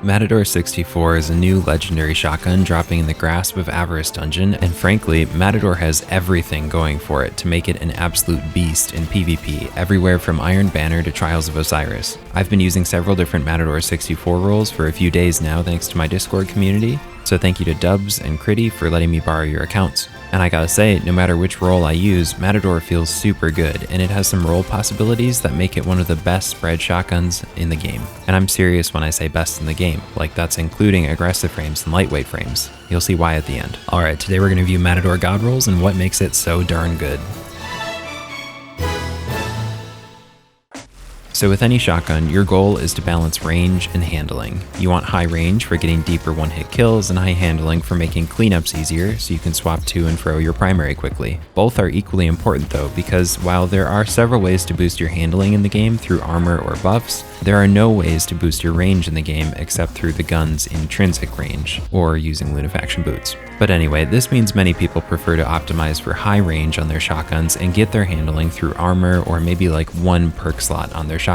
Matador 64 is a new legendary shotgun dropping in the Grasp of Avarice dungeon, and frankly, Matador has everything going for it to make it an absolute beast in PvP, everywhere from Iron Banner to Trials of Osiris. I've been using several different Matador 64 roles for a few days now thanks to my Discord community, so thank you to Dubs and Critty for letting me borrow your accounts. And I gotta say, no matter which role I use, Matador feels super good, and it has some role possibilities that make it one of the best spread shotguns in the game. And I'm serious when I say best in the game, like that's including aggressive frames and lightweight frames. You'll see why at the end. Alright, today we're gonna view Matador god rolls and what makes it so darn good. So with any shotgun, your goal is to balance range and handling. You want high range for getting deeper one-hit kills and high handling for making cleanups easier so you can swap to and fro your primary quickly. Both are equally important though, because while there are several ways to boost your handling in the game through armor or buffs, there are no ways to boost your range in the game except through the gun's intrinsic range, or using Lunafaction boots. But anyway, this means many people prefer to optimize for high range on their shotguns and get their handling through armor or maybe like one perk slot on their shotgun.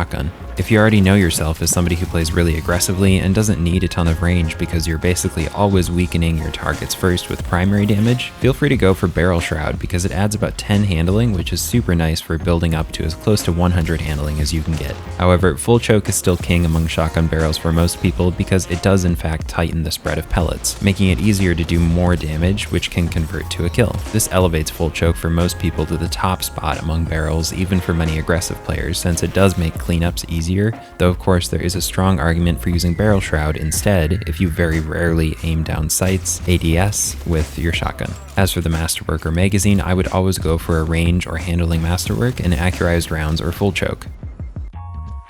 If you already know yourself as somebody who plays really aggressively and doesn't need a ton of range because you're basically always weakening your targets first with primary damage, feel free to go for Barrel Shroud because it adds about 10 handling, which is super nice for building up to as close to 100 handling as you can get. However, Full Choke is still king among shotgun barrels for most people because it does in fact tighten the spread of pellets, making it easier to do more damage, which can convert to a kill. This elevates Full Choke for most people to the top spot among barrels, even for many aggressive players, since it does make cleanups easier, though of course there is a strong argument for using Barrel Shroud instead if you very rarely aim down sights, ADS, with your shotgun. As for the Masterwork or Magazine, I would always go for a range or handling Masterwork and accurized rounds or Full Choke.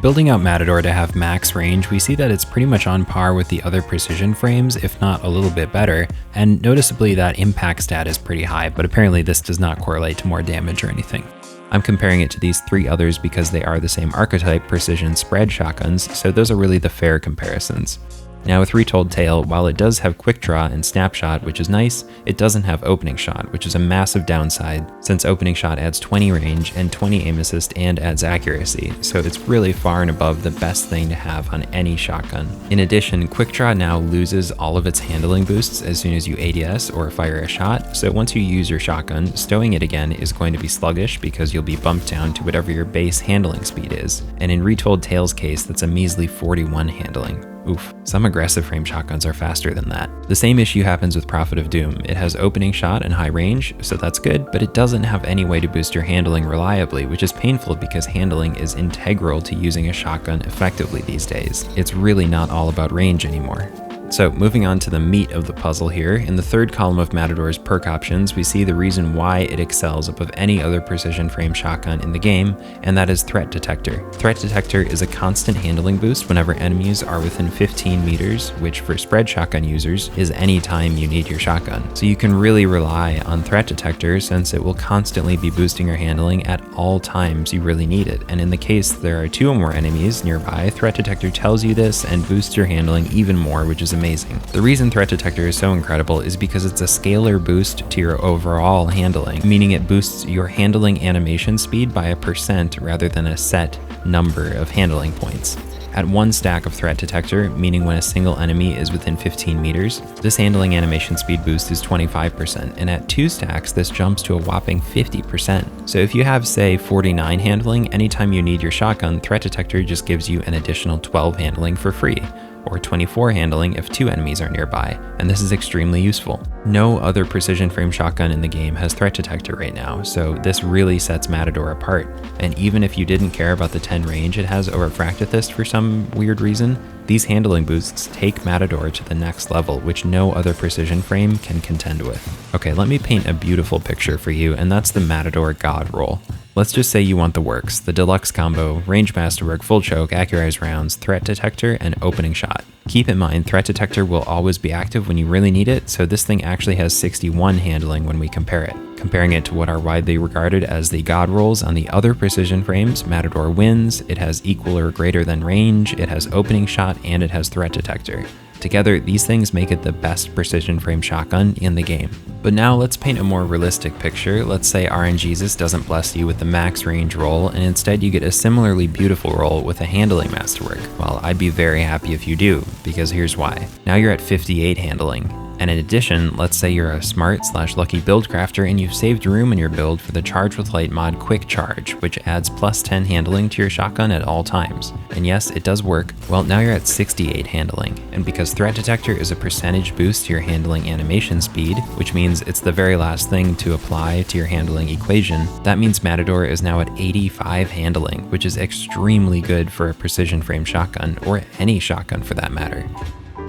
Building out Matador to have max range, we see that it's pretty much on par with the other precision frames, if not a little bit better, and noticeably that impact stat is pretty high, but apparently this does not correlate to more damage or anything. I'm comparing it to these three others because they are the same archetype precision spread shotguns, so those are really the fair comparisons. Now with Retold Tale, while it does have Quick Draw and Snapshot, which is nice, it doesn't have Opening Shot, which is a massive downside since Opening Shot adds 20 range and 20 aim assist and adds accuracy, so it's really far and above the best thing to have on any shotgun. In addition, Quick Draw now loses all of its handling boosts as soon as you ADS or fire a shot, so once you use your shotgun, stowing it again is going to be sluggish because you'll be bumped down to whatever your base handling speed is, and in Retold Tale's case that's a measly 41 handling. Oof, some aggressive frame shotguns are faster than that. The same issue happens with Prophet of Doom. It has Opening Shot and high range, so that's good, but it doesn't have any way to boost your handling reliably, which is painful because handling is integral to using a shotgun effectively these days. It's really not all about range anymore. So moving on to the meat of the puzzle here, in the third column of Matador's perk options, we see the reason why it excels above any other precision frame shotgun in the game, and that is Threat Detector. Threat Detector is a constant handling boost whenever enemies are within 15 meters, which for spread shotgun users is any time you need your shotgun. So you can really rely on Threat Detector since it will constantly be boosting your handling at all times you really need it, and in the case there are 2 or more enemies nearby, Threat Detector tells you this and boosts your handling even more, which is amazing. The reason Threat Detector is so incredible is because it's a scalar boost to your overall handling, meaning it boosts your handling animation speed by a % rather than a set number of handling points. At 1 stack of Threat Detector, meaning when a single enemy is within 15 meters, this handling animation speed boost is 25%, and at 2 stacks this jumps to a whopping 50%. So if you have, say, 49 handling, anytime you need your shotgun, Threat Detector just gives you an additional 12 handling for free, or 24 handling if 2 enemies are nearby, and this is extremely useful. No other precision frame shotgun in the game has Threat Detector right now, so this really sets Matador apart. And even if you didn't care about the 10 range it has over Fractithist for some weird reason, these handling boosts take Matador to the next level, which no other precision frame can contend with. Okay, let me paint a beautiful picture for you, and that's the Matador God roll. Let's just say you want the works, the deluxe combo, range masterwork, full choke, accurized rounds, threat detector, and opening shot. Keep in mind, threat detector will always be active when you really need it, so this thing actually has 61 handling when we compare it. Comparing it to what are widely regarded as the god rolls on the other precision frames, Matador wins. It has equal or greater than range, it has opening shot, and it has threat detector. Together, these things make it the best precision frame shotgun in the game. But now let's paint a more realistic picture. Let's say RNGesus doesn't bless you with the max range roll, and instead you get a similarly beautiful roll with a handling masterwork. Well, I'd be very happy if you do, because here's why. Now you're at 58 handling. And in addition, let's say you're a smart/lucky build crafter and you've saved room in your build for the Charge with Light mod Quick Charge, which adds +10 handling to your shotgun at all times. And yes, it does work. Well, now you're at 68 handling. And because Threat Detector is a percentage boost to your handling animation speed, which means it's the very last thing to apply to your handling equation, that means Matador is now at 85 handling, which is extremely good for a precision frame shotgun, or any shotgun for that matter.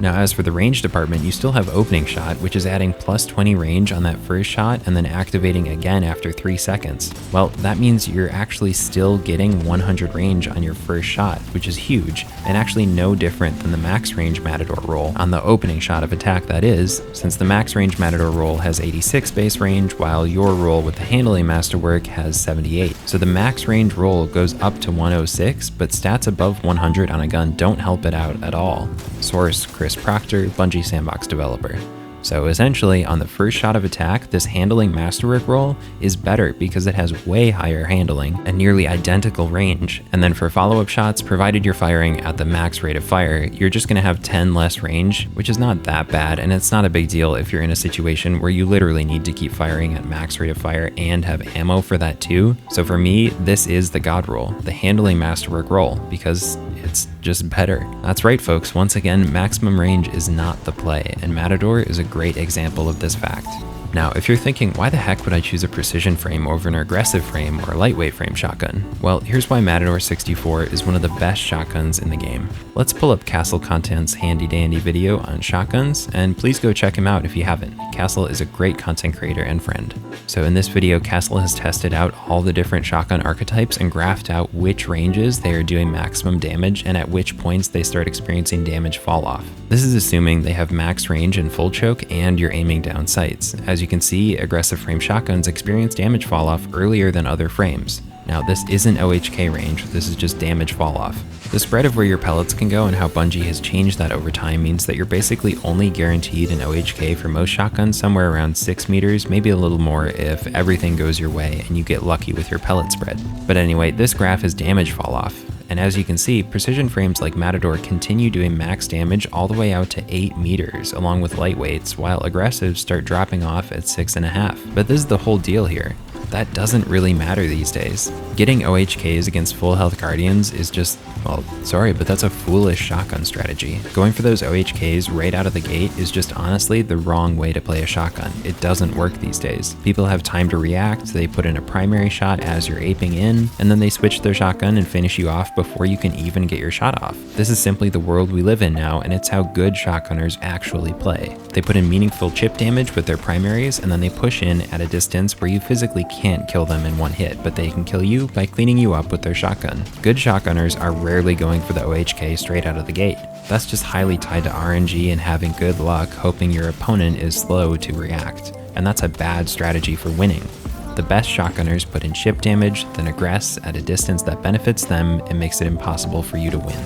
Now, as for the range department, you still have opening shot, which is adding +20 range on that first shot and then activating again after 3 seconds. Well, that means you're actually still getting 100 range on your first shot, which is huge, and actually no different than the max range Matador roll on the opening shot of attack, that is, since the max range Matador roll has 86 base range, while your roll with the handling masterwork has 78. So the max range roll goes up to 106, but stats above 100 on a gun don't help it out at all. Source: Chris Proctor, Bungie Sandbox developer. So essentially, on the first shot of attack, this handling masterwork roll is better because it has way higher handling and nearly identical range. And then for follow-up shots, provided you're firing at the max rate of fire, you're just gonna have 10 less range, which is not that bad, and it's not a big deal if you're in a situation where you literally need to keep firing at max rate of fire and have ammo for that too. So for me, this is the god roll, the handling masterwork roll, because it's just better. That's right, folks. Once again, maximum range is not the play, and Matador is a great example of this fact. Now, if you're thinking, why the heck would I choose a precision frame over an aggressive frame or a lightweight frame shotgun? Well, here's why Matador 64 is one of the best shotguns in the game. Let's pull up Castle Content's handy dandy video on shotguns, and please go check him out if you haven't. Castle is a great content creator and friend. So in this video, Castle has tested out all the different shotgun archetypes and graphed out which ranges they are doing maximum damage and at which points they start experiencing damage fall off. This is assuming they have max range and full choke and you're aiming down sights. As you can see, aggressive frame shotguns experience damage fall off earlier than other frames. Now, this isn't OHK range, this is just damage fall off. The spread of where your pellets can go and how Bungie has changed that over time means that you're basically only guaranteed an OHK for most shotguns somewhere around 6 meters, maybe a little more if everything goes your way and you get lucky with your pellet spread. But anyway, this graph is damage fall off. And as you can see, precision frames like Matador continue doing max damage all the way out to 8 meters, along with lightweights, while aggressives start dropping off at 6.5. But this is the whole deal here. That doesn't really matter these days. Getting OHKs against full health guardians is just, well, sorry, but that's a foolish shotgun strategy. Going for those OHKs right out of the gate is just honestly the wrong way to play a shotgun. It doesn't work these days. People have time to react, they put in a primary shot as you're aping in, and then they switch their shotgun and finish you off before you can even get your shot off. This is simply the world we live in now, and it's how good shotgunners actually play. They put in meaningful chip damage with their primaries, and then they push in at a distance where you physically can't kill them in one hit, but they can kill you by cleaning you up with their shotgun. Good shotgunners are rarely going for the OHK straight out of the gate. That's just highly tied to RNG and having good luck, hoping your opponent is slow to react. And that's a bad strategy for winning. The best shotgunners put in chip damage, then aggress at a distance that benefits them and makes it impossible for you to win.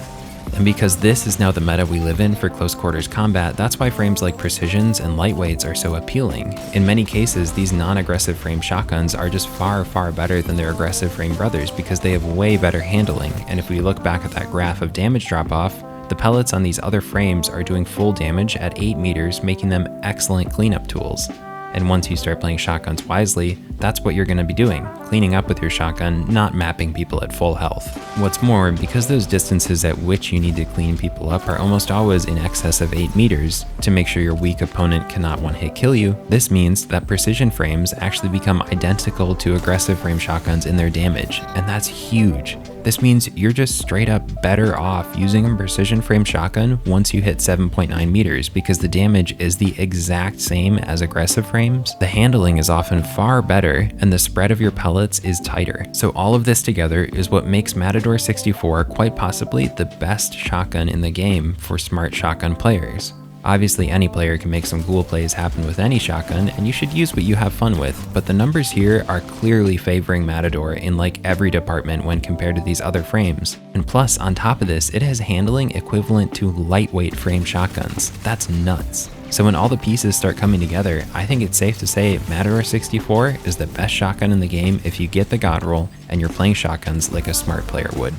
And because this is now the meta we live in for close quarters combat, that's why frames like precisions and lightweights are so appealing. In many cases, these non-aggressive frame shotguns are just far, far better than their aggressive frame brothers because they have way better handling. And if we look back at that graph of damage drop-off, the pellets on these other frames are doing full damage at 8 meters, making them excellent cleanup tools. And once you start playing shotguns wisely, that's what you're going to be doing, cleaning up with your shotgun, not mapping people at full health. What's more, because those distances at which you need to clean people up are almost always in excess of 8 meters to make sure your weak opponent cannot one-hit kill you, this means that precision frames actually become identical to aggressive frame shotguns in their damage, and that's huge. This means you're just straight up better off using a precision frame shotgun once you hit 7.9 meters because the damage is the exact same as aggressive frames. The handling is often far better and the spread of your pellets is tighter. So all of this together is what makes Matador 64 quite possibly the best shotgun in the game for smart shotgun players. Obviously, any player can make some cool plays happen with any shotgun, and you should use what you have fun with, but the numbers here are clearly favoring Matador in like every department when compared to these other frames. And plus, on top of this, it has handling equivalent to lightweight frame shotguns. That's nuts. So when all the pieces start coming together, I think it's safe to say Matador 64 is the best shotgun in the game if you get the god roll and you're playing shotguns like a smart player would.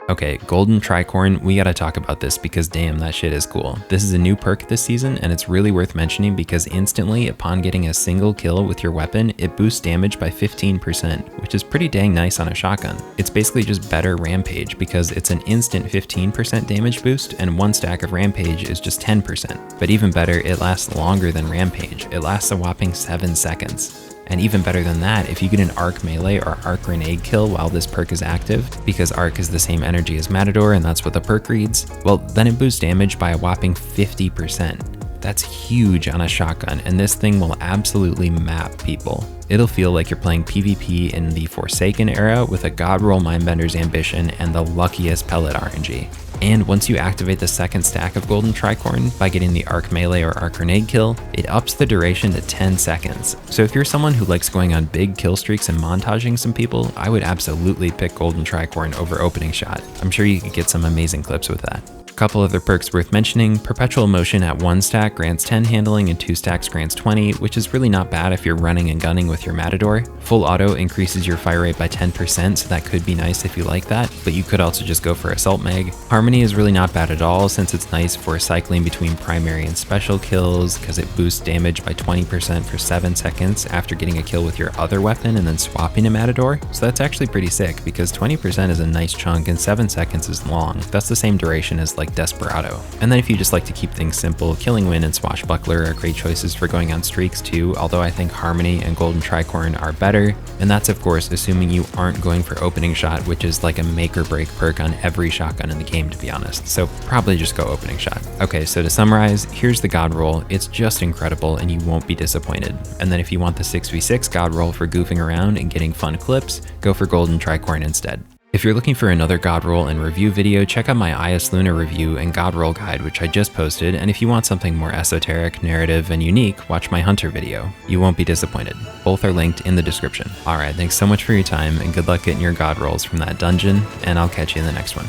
Okay, Golden Tricorn, we gotta talk about this because damn, that shit is cool. This is a new perk this season and it's really worth mentioning because instantly upon getting a single kill with your weapon, it boosts damage by 15%, which is pretty dang nice on a shotgun. It's basically just better Rampage because it's an instant 15% damage boost and one stack of Rampage is just 10%. But even better, it lasts longer than Rampage. It lasts a whopping 7 seconds. And even better than that, if you get an arc melee or arc grenade kill while this perk is active, because arc is the same energy as Matador and that's what the perk reads, well then it boosts damage by a whopping 50%. That's huge on a shotgun, and this thing will absolutely map people. It'll feel like you're playing PvP in the Forsaken era with a god roll Mindbender's Ambition and the luckiest pellet RNG. And once you activate the second stack of Golden Tricorn by getting the arc melee or arc grenade kill, it ups the duration to 10 seconds. So if you're someone who likes going on big kill streaks and montaging some people, I would absolutely pick Golden Tricorn over opening shot. I'm sure you could get some amazing clips with that. Couple other perks worth mentioning, Perpetual Motion at 1 stack grants 10 handling and 2 stacks grants 20, which is really not bad if you're running and gunning with your Matador. Full Auto increases your fire rate by 10%, so that could be nice if you like that, but you could also just go for Assault Mag. Harmony is really not bad at all since it's nice for cycling between primary and special kills because it boosts damage by 20% for 7 seconds after getting a kill with your other weapon and then swapping to Matador. So that's actually pretty sick because 20% is a nice chunk and 7 seconds is long. That's the same duration as like Desperado. And then if you just like to keep things simple, Killing Wind and Swashbuckler are great choices for going on streaks too, although I think Harmony and Golden Tricorn are better. And that's of course assuming you aren't going for opening shot, which is like a make or break perk on every shotgun in the game to be honest. So probably just go opening shot. Okay, so to summarize, here's the god roll. It's just incredible and you won't be disappointed. And then if you want the 6v6 god roll for goofing around and getting fun clips, go for Golden Tricorn instead. If you're looking for another god roll and review video, check out my IS Luna review and god roll guide, which I just posted, and if you want something more esoteric, narrative, and unique, watch my Hunter video. You won't be disappointed. Both are linked in the description. Alright, thanks so much for your time, and good luck getting your god rolls from that dungeon, and I'll catch you in the next one.